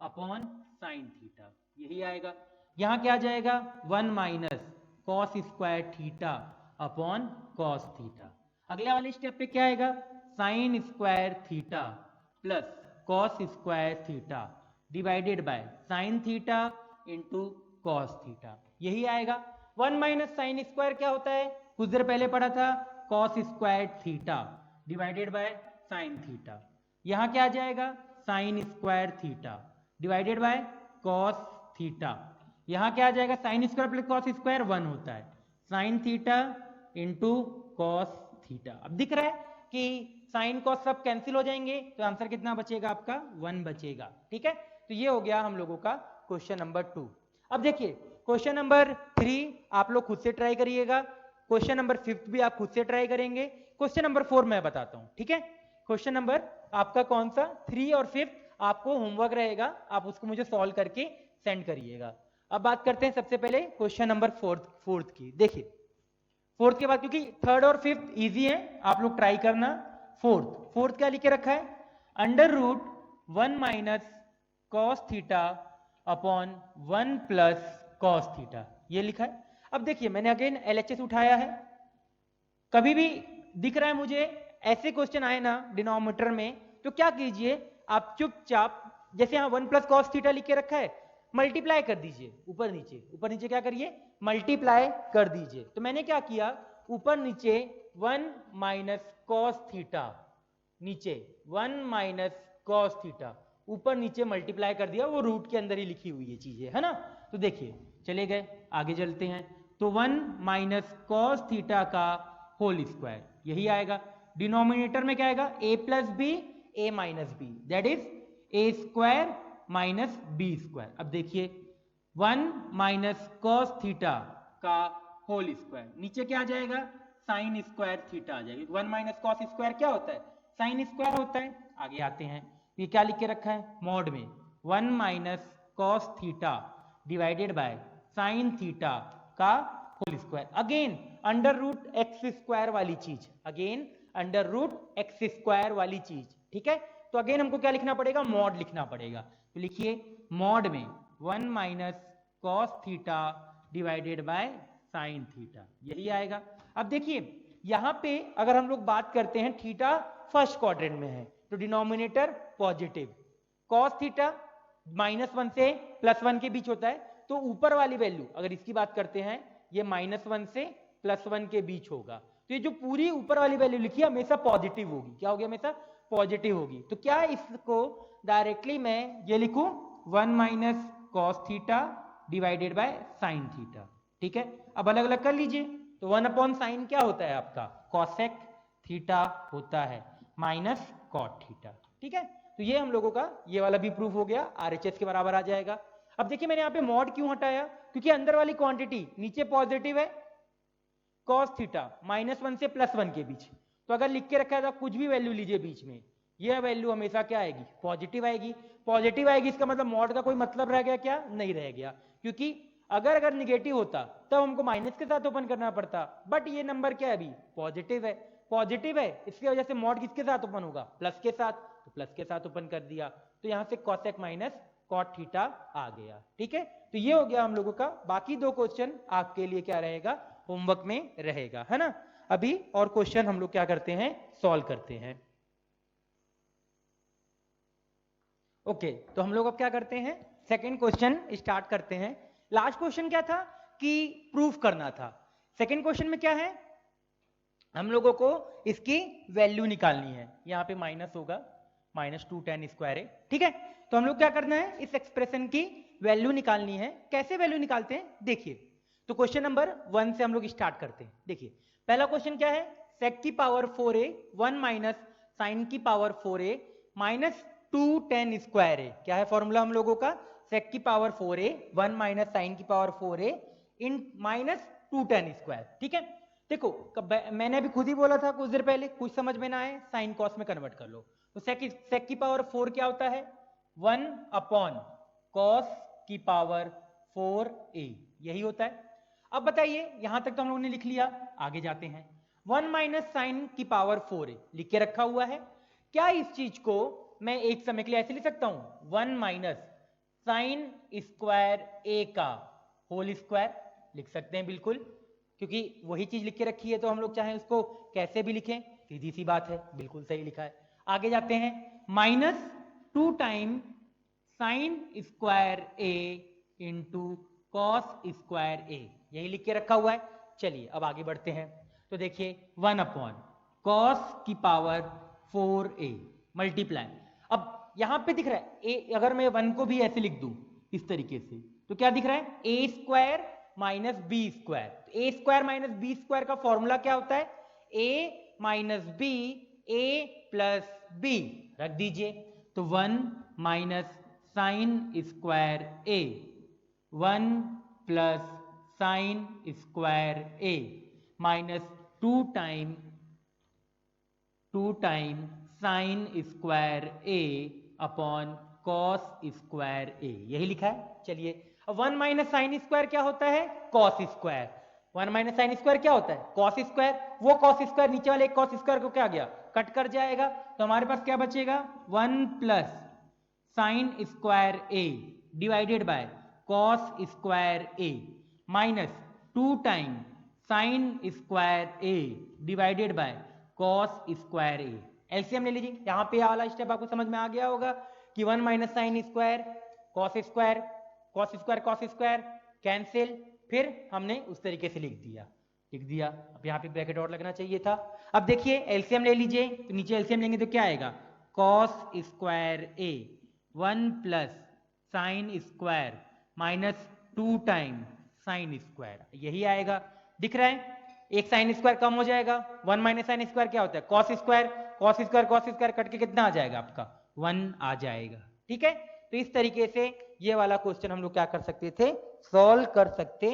upon sine theta, यही आएगा। यहां क्या आ जाएगा, 1 minus cos square theta upon cos theta. अगले वाले स्टेप पे क्या आएगा, sign square theta plus cos square theta divided by sine theta into cos theta, यही आएगा। 1 माइनस साइन स्क्वायर क्या होता है, कुछ देर पहले पढ़ा था, cos square theta divided by sine theta. यहां क्या आ जाएगा, sign square theta divided by cos theta. यहां क्या आ जाएगा, sign square plus cos square 1 होता है, sine theta into cos theta. अब दिख रहा है कि साइन कॉस सब कैंसिल हो जाएंगे, तो आंसर कितना बचेगा आपका, 1 बचेगा। ठीक है, तो ये हो गया हम लोगों का क्वेश्चन नंबर 2। अब देखिए क्वेश्चन नंबर 3 आप लोग खुद से ट्राई करिएगा, क्वेश्चन नंबर 5 भी आप खुद से ट्राई करेंगे, क्वेश्चन नंबर 4 मैं बताता हूं। ठीक है, क्वेश्चन नंबर आपका कौन सा, 3 और 5 आपको होमवर्क रहेगा, आप उसको मुझे सॉल्व करके सेंड करिएगा। अब बात करते हैं सबसे पहले क्वेश्चन नंबर 4 की। देखिए फोर्थ के बाद, क्योंकि थर्ड और फिफ्थ इजी है, आप लोग ट्राई करना। फोर्थ क्या लिखे रखा है, under root 1 minus cos theta upon 1 plus cos theta, ये लिखा है। अब देखिए मैंने अगेन LHS उठाया है। कभी भी दिख रहा है मुझे ऐसे क्वेश्चन आए ना डिनोमिनेटर में, तो क्या कीजिए आप चुपचाप, जैसे यहाँ 1 प्लस कॉस थीटा लिख के रखा है, मल्टीप्लाई कर दीजिए ऊपर नीचे क्या करिए, मल्टीप्लाई कर दीजिए। तो मैंने क्या किया, ऊपर नीचे 1 माइनस कॉस थीटा, नीचे 1 माइनस कॉस थीटा, ऊपर नीचे मल्टीप्लाई कर दिया, वो रूट के अंदर ही लिखी हुई है चीजें, है ना। तो देखिए चले गए, आगे चलते हैं। तो 1 माइनस कॉस थीटा का होल स्क्वायर, यही आएगा। डिनोमिनेटर में क्या आएगा, a plus b a minus b, that is a square minus b square. अब देखिए 1 माइनस कॉस थीटा का होल स्क्वायर, नीचे क्या आ जाएगा, साइन स्क्वायर थीटा आ जाएगा। 1 माइनस कॉस स्क्वायर क्या होता है, साइन स्क्वायर होता है। आगे आते हैं, ये क्या लिख के रखा है मॉड में, 1 minus cos theta divided by sine theta का whole square. Again under root x square वाली चीज, again under root x square वाली चीज। ठीक है, तो अगेन हमको क्या लिखना पड़ेगा, मॉड लिखना पड़ेगा। तो लिखिए मॉड में 1 minus cos theta divided by sine theta, यही आएगा। अब देखिए यहां पे अगर हम लोग बात करते हैं, थीटा फर्स्ट क्वाड्रेंट में है तो डिनोमिनेटर पॉजिटिव, कॉस थीटा -1 से +1 के बीच होता है, तो ऊपर वाली वैल्यू अगर इसकी बात करते हैं, ये -1 से +1 के बीच होगा। तो ये जो पूरी ऊपर वाली वैल्यू लिखी है हमेशा पॉजिटिव होगी, क्या होगी, हमेशा पॉजिटिव होगी। तो क्या इसको डायरेक्टली मैं ये लिखूं, 1 minus cos theta divided by sine theta. ठीक है, अब अलग अलग कर लीजिए। तो 1 अपॉन साइन क्या होता है आपका, कॉसेक थीटा होता है माइनस कॉट थीटा। ठीक है, तो ये हम लोगों का ये वाला भी प्रूफ हो गया, RHS के बराबर आ जाएगा। अब देखिए मैंने यहाँ पे मॉड क्यों हटाया, क्योंकि अंदर वाली क्वांटिटी नीचे पॉजिटिव है, कॉस थीटा -1 से +1 के बीच, तो अगर लिख के रखा है तो कुछ भी वैल्यू लीजिए बीच में, यह वैल्यू हमेशा क्या आएगी, पॉजिटिव आएगी। पॉजिटिव आएगी इसका मतलब मॉड का कोई मतलब रह गया क्या, नहीं रह गया, क्योंकि अगर निगेटिव होता तब हमको माइनस के साथ ओपन करना पड़ता, बट ये नंबर क्या है अभी पॉजिटिव है, पॉजिटिव है, इसकी वजह से मॉड किसके साथ ओपन होगा, प्लस के साथ, तो प्लस के साथ ओपन कर दिया, तो यहां से कॉसेक माइनस कॉट थीटा आ गया। ठीक है, तो ये हो गया हम लोगों का। बाकी 2 क्वेश्चन आपके लिए क्या रहेगा, होमवर्क में रहेगा, है ना। अभी और क्वेश्चन हम लोग क्या करते हैं, सॉल्व करते हैं। ओके तो हम लोग अब क्या करते हैं, सेकेंड क्वेश्चन स्टार्ट करते हैं। लास्ट क्वेश्चन क्या था कि प्रूफ करना था। सेकेंड क्वेश्चन में क्या है, हम लोगों को इसकी वैल्यू निकालनी है। यहाँ पे माइनस होगा, -2tan² है, ठीक है। तो हम लोग क्या करना है, इस एक्सप्रेशन की वैल्यू निकालनी है। कैसे वैल्यू निकालते हैं देखिए। तो क्वेश्चन नंबर 1 से हम लोग स्टार्ट करते हैं। देखिए पहला क्वेश्चन क्या है, sec की पावर 4a 1 माइनस साइन की पावर 4a माइनस 2tan²a। क्या है फॉर्मूला हम लोगों का, sec की पावर 4a 1 माइनस साइन की पावर 4a इन माइनस 2tan²। ठीक है, देखो मैंने अभी खुद ही बोला था कुछ देर पहले, कुछ समझ में ना आए साइन कॉस में कन्वर्ट कर लो। तो sec की पावर 4 क्या होता है, 1 अपॉन कॉस की पावर 4a, यही होता है। अब बताइए यहां तक तो हम लोगों ने लिख लिया, आगे जाते हैं। 1 माइनस साइन की पावर 4a लिख के रखा हुआ है। क्या इस चीज को मैं एक समय के लिए ऐसे लिख सकता हूं, 1 माइनस साइन स्क्वायर a का होल स्क्वायर लिख सकते हैं बिल्कुल, क्योंकि वही चीज लिख के रखी है तो हम लोग चाहें उसको कैसे भी लिखें, सीधी सी बात है, बिल्कुल सही लिखा है। आगे जाते हैं, minus 2 time sine square a into cos square a, यही लिख के रखा हुआ है। चलिए अब आगे बढ़ते हैं। तो देखिए 1 अपॉन कॉस की पावर 4a मल्टीप्लाई, अब यहां पे दिख रहा है a, अगर मैं 1 को भी ऐसे लिख दूं इस तरीके से तो क्या दिख रहा है, a square minus b square. A square minus b square का फॉर्मूला क्या होता है, a minus b a plus b, रख दीजिए। तो 1 minus sine square a 1 plus sine square a minus 2 time sine square a upon cos square a, यही लिखा है। चलिए अब 1 माइनस साइन स्क्वायर क्या होता है, cos square. 1 minus sine square क्या होता है, कॉस स्क्वायर। वो कॉस स्क्वायर नीचे वाले एक कॉस स्क्वायर को क्या गया, कट कर जाएगा। तो हमारे पास क्या बचेगा, 1 plus sine square a divided by cos square a minus 2 time sine square a divided by cos square a। LCM ले लीजिए, यहाँ पे वाला स्टेप आपको समझ में आ गया होगा कि 1 minus sine square cos square, cos square cos square cancel, फिर हमने उस तरीके से लिख दिया। अब यहाँ पे ब्रैकेट और लगना चाहिए था। अब देखिए एलसीएम ले लीजिए, तो नीचे एलसीएम लेंगे तो क्या आएगा, cos square a 1 plus sine square minus 2 time sine square, यही आएगा। दिख रहा है, एक साइन स्क्वायर कम हो जाएगा, 1 माइनस साइन स्क्वायर क्या होता है, cos square, cos square cos square cut के कितना आ जाएगा आपका, 1 आ जाएगा। ठीक है, तो इस तरीके से ये वाला क्वेश्चन हम लोग क्या कर सकते थे, सॉल्व कर सकते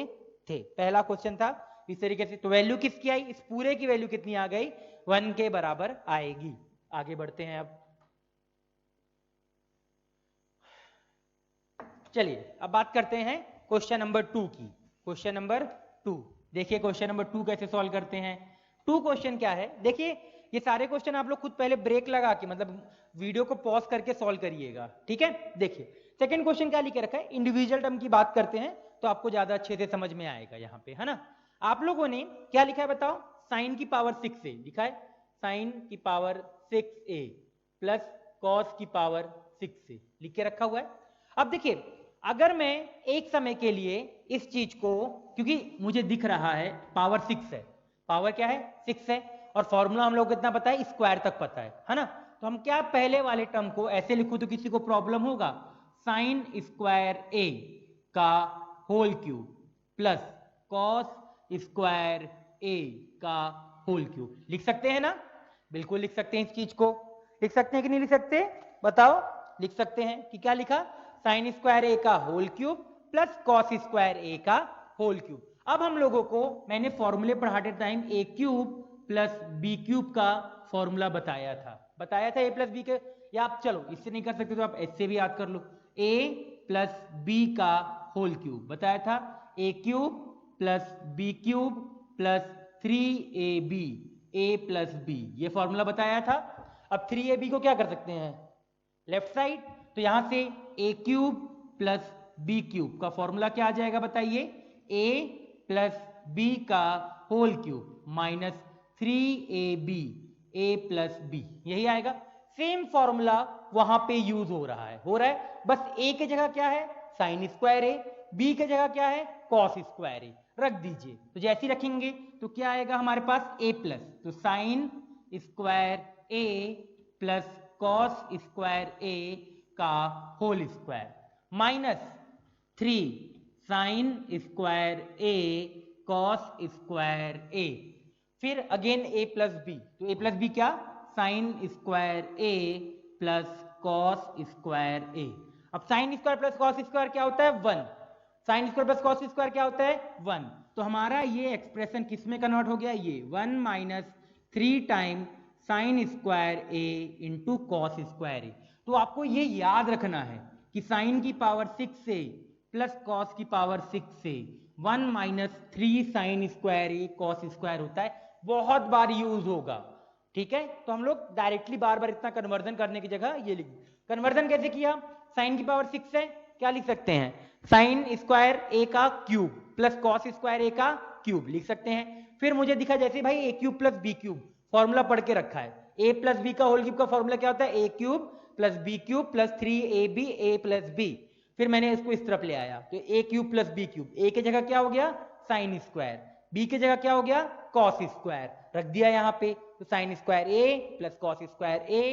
थे। पहला क्वेश्चन था इस तरीके से। तो वैल्यू किसकी आई, इस पूरे की वैल्यू कितनी आ गई, 1 के बराबर आएगी। आगे बढ़ते हैं अब। चलिए अब बात करते हैं क्वेश्चन नंबर 2 की। क्वेश्चन नंबर 2 देखिए, क्वेश्चन नंबर 2 कैसे सॉल्व करते हैं। 2 क्वेश्चन क्या है, देखिए ये सारे क्वेश्चन आप लोग खुद पहले ब्रेक लगा के, मतलब वीडियो को पॉज करके सॉल्व करिएगा, ठीक है। देखिए सेकंड क्वेश्चन क्या लिखे रखा है, इंडिविजुअल टर्म की बात करते हैं तो आपको ज्यादा अच्छे से समझ में आएगा यहाँ पे, है ना। आप लोगों ने क्या लिखा है बताओ, साइन की पावर 6a लिखा है, साइन की पावर 6a प्लस कॉस की पावर 6a लिख के रखा हुआ है। अब देखिए अगर मैं एक समय के लिए इस चीज को, क्योंकि मुझे दिख रहा है पावर 6 है, पावर क्या है 6 है, और फॉर्मूला हम लोग को कितना पता है, स्क्वायर तक पता है ना। तो हम क्या पहले वाले टर्म को ऐसे लिखो तो किसी को प्रॉब्लम होगा, साइन स्क्वायर a का whole cube plus cos square a का होल क्यूब लिख सकते हैं ना, बिल्कुल लिख सकते हैं। इस चीज को लिख सकते हैं कि नहीं लिख सकते, बताओ। लिख सकते हैं कि क्या लिखा, साइन स्क्वायर a का whole cube plus cos square a का होल क्यूब। अब हम लोगों को मैंने फॉर्मूले पढ़ाते time a cube plus b cube का फॉर्मूला बताया था a प्लस बी के, या आप चलो इससे नहीं कर सकते तो आप इससे भी याद कर लो, a प्लस बी का होल क्यूब बताया था, a cube plus b cube plus 3ab a plus b, ये फॉर्मूला बताया था। अब 3ab को क्या कर सकते हैं, लेफ्ट साइड, तो यहां से a cube plus b cube का फॉर्मूला क्या आ जाएगा बताइए, a प्लस बी का whole cube minus 3ab a plus b, यही आएगा। सेम फॉर्मूला वहां पे यूज हो रहा है बस ए के जगह क्या है साइन स्क्वायर ए, बी के जगह क्या है कॉस स्क्वायर ए रख दीजिए। तो जैसे ही रखेंगे तो क्या आएगा हमारे पास ए प्लस, तो sine square a plus cos square a का whole square minus 3 sine square a cos square a, फिर अगेन ए प्लस बी, तो ए प्लस बी क्या sine square a plus cos square a. अब sine square plus cos square क्या होता है 1, sine square plus cos square क्या होता है 1, तो हमारा ये एक्सप्रेशन किस में कन्वर्ट हो गया, ये 1 minus 3 time sine square a into cos square a. तो आपको ये याद रखना है कि साइन की पावर 6 से प्लस कॉस की पावर 6 से 1 minus 3 sine square a cos square होता है, बहुत बार यूज होगा, ठीक है। तो हम लोग डायरेक्टली बार बार इतना कन्वर्जन करने की जगह ये लिख, कन्वर्जन कैसे किया, साइन की पावर 6 है क्या लिख सकते हैं साइन स्क्वायर ए का cube plus cos square a का क्यूब लिख सकते हैं। फिर मुझे दिखा जैसे भाई a cube plus b cube formula पढ़ के रखा है, ए प्लस बी का होल क्यूब का फॉर्मूला क्या होता है a cube plus b cube plus 3ab a plus b. फिर मैंने इसको इस तरफ ले आया तो a cube plus b cube, a की जगह क्या हो गया साइन स्क्वायर, बी की जगह क्या हो गया कॉस स्क्वायर रख दिया यहाँ पे, तो sine square a plus cos square a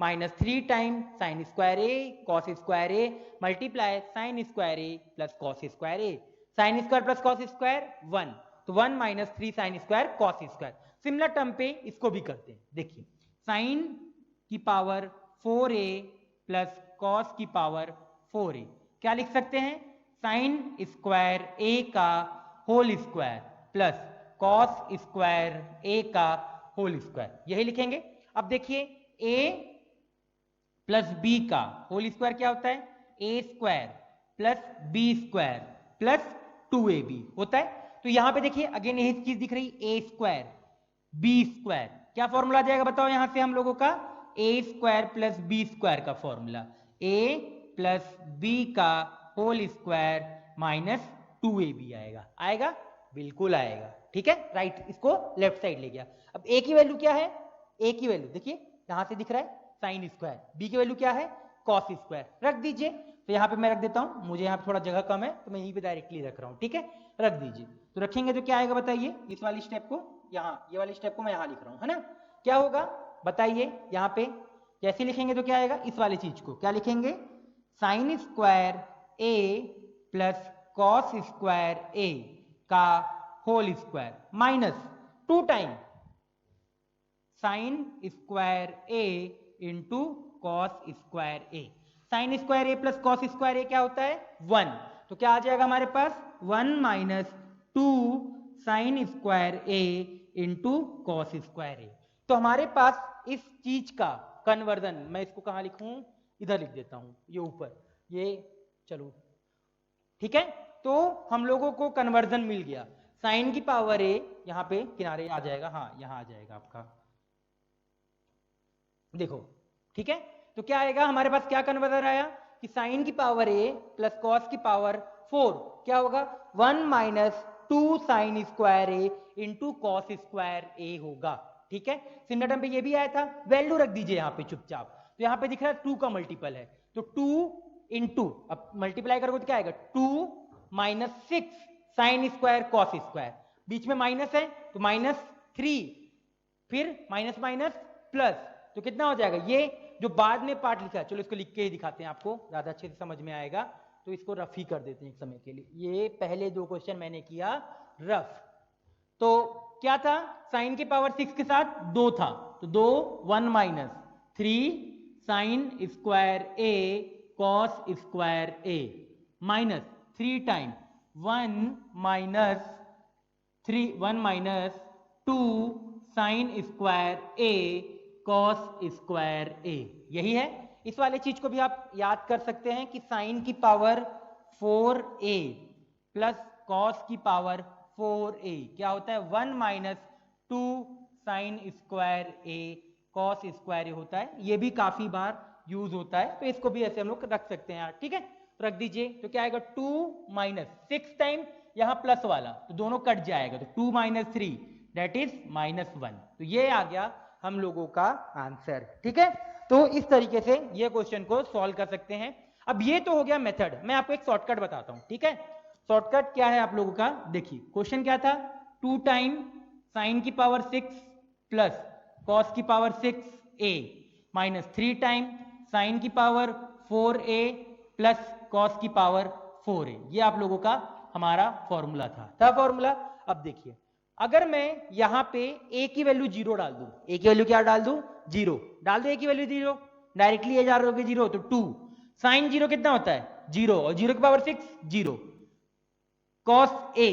minus 3 time sine square a cos square a multiply sine square a plus cos square a, sine square plus cos square 1, तो 1 minus 3 sine square cos square. Similar term पे इसको भी करते हैं, देखिए sine की power 4a plus cos की power 4a क्या लिख सकते हैं साइन स्क्वायर a का whole square plus cos square a का होल स्क्वायर, यही लिखेंगे। अब देखिए a प्लस बी का होल स्क्वायर क्या होता है a square plus b square plus 2ab होता है। तो यहां पे देखिए अगेन यही चीज दिख रही ए स्क्वायर बी स्क्वायर, क्या फॉर्मूला आ जाएगा बताओ यहां से हम लोगों का ए स्क्वायर प्लस बी स्क्वायर का फॉर्मूला ए प्लस बी का होल स्क्वायर माइनस 2ab आएगा, आएगा बिल्कुल आएगा, ठीक है राइट, इसको लेफ्ट साइड ले गया। अब ए की वैल्यू क्या है, ए की वैल्यू देखिए यहां से दिख रहा है साइन स्क्वायर, बी की वैल्यू क्या है कॉस स्क्वायर रख दीजिए। तो यहाँ पे मैं रख देता हूँ, मुझे यहाँ पे थोड़ा जगह कम है तो मैं यहीं पे डायरेक्टली रख रहा हूँ, ठीक है रख दीजिए। तो रखेंगे तो क्या आएगा बताइए, इस वाली स्टेप को यहाँ, ये वाली स्टेप को मैं यहाँ लिख रहा हूँ है ना, क्या होगा बताइए यहाँ पे जैसे लिखेंगे तो क्या आएगा, इस वाली चीज को क्या लिखेंगे sine square a plus cos square a का whole square minus 2 time sine square a into cos square a, sine square a plus cos square a क्या होता है 1, तो क्या आ जाएगा हमारे पास 1 minus 2 sine square a into cos square a. तो हमारे पास इस चीज का कन्वर्जन, मैं इसको कहाँ लिखूं, इधर लिख देता हूं, ये ऊपर ये, चलो ठीक है। तो हम लोगों को कन्वर्जन मिल गया, साइन की पावर ए यहाँ पे किनारे आ जाएगा, हाँ यहाँ आ जाएगा आपका, देखो ठीक है। तो क्या आएगा हमारे पास, क्या कन्वर्जन आया कि साइन की पावर ए प्लस कॉस की पावर 4 क्या होगा 1 minus 2 sine square a into cos square ए होगा, ठीक है। सिमिलर टर्म पे ये भी आया था, वैल्यू रख दीजिए यहाँ पे चुपचाप, तो यहाँ पे दिख रहा है 2 का मल्टीपल है, तो 2 इंटू, अब मल्टीप्लाई करोगे तो क्या आएगा 2 minus 6 sine square cos square, बीच में माइनस है तो माइनस 3, फिर माइनस माइनस प्लस, तो कितना हो जाएगा, ये जो बाद में पार्ट लिखा है, चलो इसको लिख के ही दिखाते हैं आपको ज्यादा अच्छे से समझ में आएगा, तो इसको रफ ही कर देते हैं एक समय के लिए। ये पहले 2 क्वेश्चन मैंने किया रफ, तो क्या था साइन की पावर 6 के साथ 2 था, तो 2 1 minus 3 sine square a cos square a minus 3 time 1 minus 2 sine square a cos square a, यही है। इस वाले चीज को भी आप याद कर सकते हैं कि साइन की पावर 4a प्लस कॉस की पावर 4a क्या होता है 1 minus 2 sine square a cos square ए होता है, ये भी काफी बार यूज होता है, तो इसको भी ऐसे हम लोग रख सकते हैं यार, ठीक है रख दीजिए। तो क्या आएगा 2 माइनस 6 टाइम यहाँ प्लस वाला, तो दोनों कट जाएगा, तो 2 माइनस 3 दैट इज -1, तो ये आ गया हम लोगों का आंसर, ठीक है। तो इस तरीके से ये क्वेश्चन को सॉल्व कर सकते हैं। अब ये तो हो गया मेथड, मैं आपको एक शॉर्टकट बताता हूं, ठीक है। शॉर्टकट क्या है आप लोगों का, देखिए क्वेश्चन क्या था, 2 टाइम साइन की पावर 6 प्लस कॉस की power 6a minus 3 time sine की पावर 4a प्लस कॉस की पावर 4a, ये आप लोगों का हमारा फॉर्मूला था फॉर्मूला। अब देखिए अगर मैं यहां पे a की वैल्यू 0 डाल दूं, a की वैल्यू क्या डाल दूं, 0 डाल दो, a की वैल्यू 0, डायरेक्टली a जा रहे हो 0 तो 2 साइन 0 कितना होता है 0 और 0 की पावर 6 0, कॉस a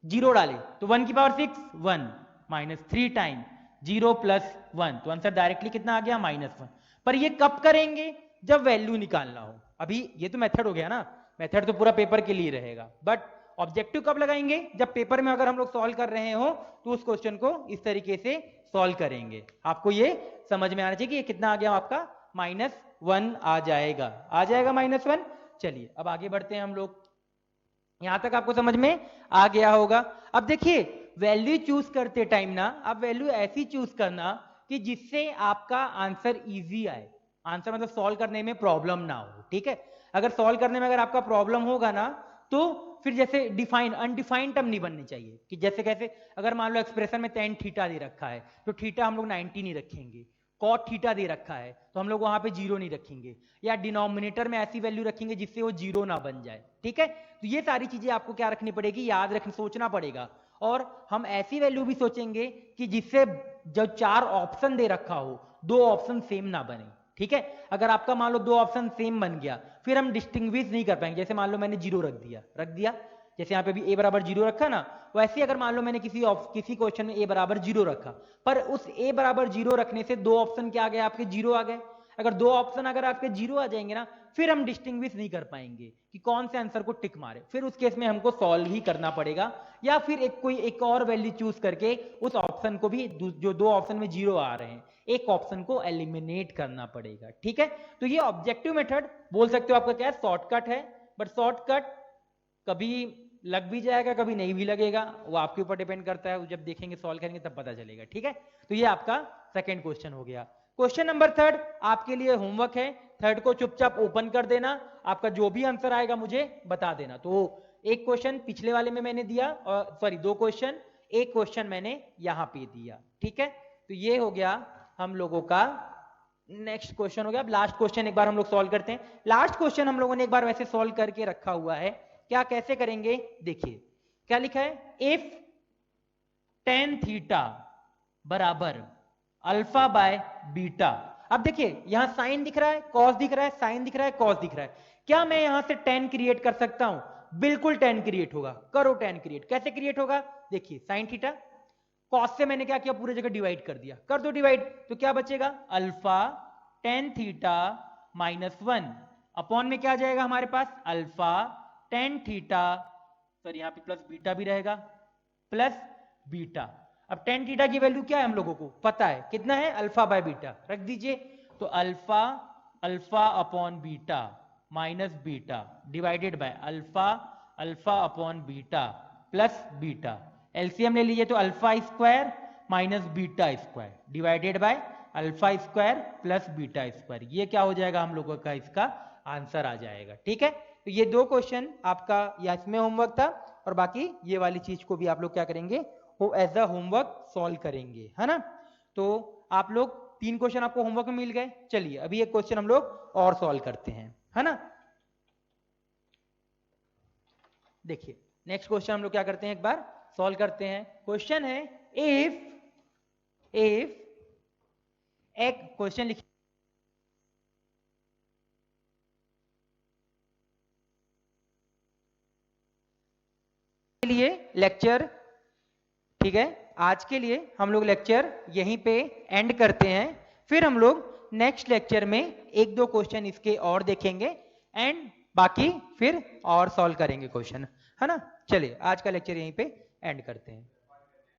0 डाले तो 1 की पावर 6 1 माइनस 3 टाइम 0 प्लस 1, तो आंसर डायरेक्टली कितना आ गया -1। पर ये कब करेंगे, जब वैल्यू निकालना हो। अभी ये तो मेथड हो गया ना, मेथड तो पूरा पेपर के लिए रहेगा, बट ऑब्जेक्टिव कब लगाएंगे, जब पेपर में अगर हम लोग सॉल्व कर रहे हो तो उस क्वेश्चन को इस तरीके से सॉल्व करेंगे। आपको ये समझ में आना चाहिए कि ये कितना आ गया आपका -1 आ जाएगा -1। चलिए अब आगे बढ़ते हैं हम लोग, यहां तक आपको समझ में आ गया होगा। अब देखिए वैल्यू चूज करते टाइम ना आप वैल्यू ऐसी चूज करना कि जिससे आपका आंसर इजी आए, आंसर मतलब सॉल्व करने में प्रॉब्लम ना हो, ठीक है। अगर सॉल्व करने में अगर आपका प्रॉब्लम होगा ना तो फिर जैसे डिफाइन अनडिफाइंड टर्म नहीं बननी चाहिए, कि जैसे कैसे अगर मान लो एक्सप्रेशन में tan थीटा दे रखा है तो थीटा हम लोग 90 नहीं रखेंगे, कॉट थीटा दे रखा है तो हम लोग वहां पे 0 नहीं रखेंगे, या डिनोमिनेटर में ऐसी वैल्यू रखेंगे जिससे वो 0 ना बन जाए, ठीक है। तो ये सारी चीजें आपको क्या रखनी पड़ेगी, याद रखना, सोचना पड़ेगा। और हम ऐसी वैल्यू भी सोचेंगे कि जिससे जब 4 ऑप्शन दे रखा हो 2 ऑप्शन सेम ना बने, ठीक है। अगर आपका मान लो 2 ऑप्शन सेम बन गया फिर हम डिस्टिंग्विश नहीं कर पाएंगे। जैसे मान लो मैंने 0 रख दिया, जैसे यहाँ पे भी a बराबर 0 रखा ना, वैसे अगर मान लो मैंने किसी क्वेश्चन में a बराबर 0 रखा, पर उस a बराबर 0 रखने से 2 ऑप्शन क्या आ गए आपके 0 आ गए। अगर 2 ऑप्शन अगर आपके 0 आ जाएंगे ना फिर हम डिस्टिंग्विश नहीं कर पाएंगे कि कौन से आंसर को टिक मारे, फिर उस केस में हमको सॉल्व ही करना पड़ेगा, या फिर एक और वैल्यू चूज करके उस ऑप्शन को भी, जो 2 ऑप्शन में 0 आ रहे हैं, एक ऑप्शन को एलिमिनेट करना पड़ेगा, ठीक है। तो ये ऑब्जेक्टिव मेथड बोल सकते हो आपका क्या है, शॉर्टकट है। बट शॉर्टकट कभी लग भी जाएगा कभी नहीं भी लगेगा, वो आपके ऊपर डिपेंड करता है, जब देखेंगे सॉल्व करेंगे तब पता चलेगा, ठीक है। तो ये आपका सेकंड क्वेश्चन हो गया। क्वेश्चन नंबर 3 आपके लिए होमवर्क है, 3 को चुपचाप ओपन कर देना, आपका जो भी आंसर आएगा मुझे बता देना। तो एक क्वेश्चन पिछले वाले में मैंने दिया, सॉरी 2 क्वेश्चन, एक क्वेश्चन मैंने यहां पे दिया, ठीक है। तो ये हो गया हम लोगों का नेक्स्ट क्वेश्चन हो गया। अब लास्ट क्वेश्चन एक बार हम लोग सॉल्व करते हैं। लास्ट क्वेश्चन हम लोगों ने एक बार वैसे सॉल्व करके रखा हुआ है, क्या कैसे करेंगे देखिए, क्या लिखा है, इफ tan थीटा बराबर अल्फा बाय बीटा। अब देखिए यहां साइन दिख रहा है, कॉस दिख रहा है, साइन दिख रहा है, कॉस दिख रहा है, क्या मैं यहां से tan क्रिएट कर सकता हूं, बिल्कुल tan क्रिएट होगा, करो tan क्रिएट। कैसे क्रिएट होगा, देखिए साइन थीटा, कॉस से मैंने क्या किया, पूरी जगह डिवाइड कर दिया, कर दो डिवाइड, तो क्या बचेगा, अल्फा tan थीटा -1 अपॉन में क्या आ जाएगा हमारे पास, अल्फा tan थीटा, सॉरी यहाँ पे प्लस बीटा भी रहेगा, प्लस बीटा। अब tan थीटा की वैल्यू क्या है हम लोगों को पता है, कितना है, अल्फा बाय बीटा, रख दीजिए। तो alpha upon beta minus beta divided by alpha upon beta plus beta. LCM ले लीजिए तो alpha square minus beta square divided by alpha square plus beta square. ये क्या हो जाएगा हम लोगों का, इसका आंसर आ जाएगा, ठीक है। तो ये 2 क्वेश्चन आपका या इसमें होमवर्क था, और बाकी ये वाली चीज को भी आप लोग क्या करेंगे, वो एज अ होमवर्क सॉल्व करेंगे, है ना। तो आप लोग 3 क्वेश्चन आपको होमवर्क में मिल गए। चलिए अभी एक क्वेश्चन हम लोग और सॉल्व करते हैं, है ना। देखिए नेक्स्ट क्वेश्चन हम लोग क्या करते हैं, एक बार सॉल्व करते हैं। क्वेश्चन है इफ एक क्वेश्चन लिखिए लिए लेक्चर, ठीक है। आज के लिए हम लोग लेक्चर यहीं पे एंड करते हैं, फिर हम लोग नेक्स्ट लेक्चर में 1-2 क्वेश्चन इसके और देखेंगे एंड बाकी फिर और सॉल्व करेंगे क्वेश्चन, है ना। चलिए आज का लेक्चर यहीं पे एंड करते हैं।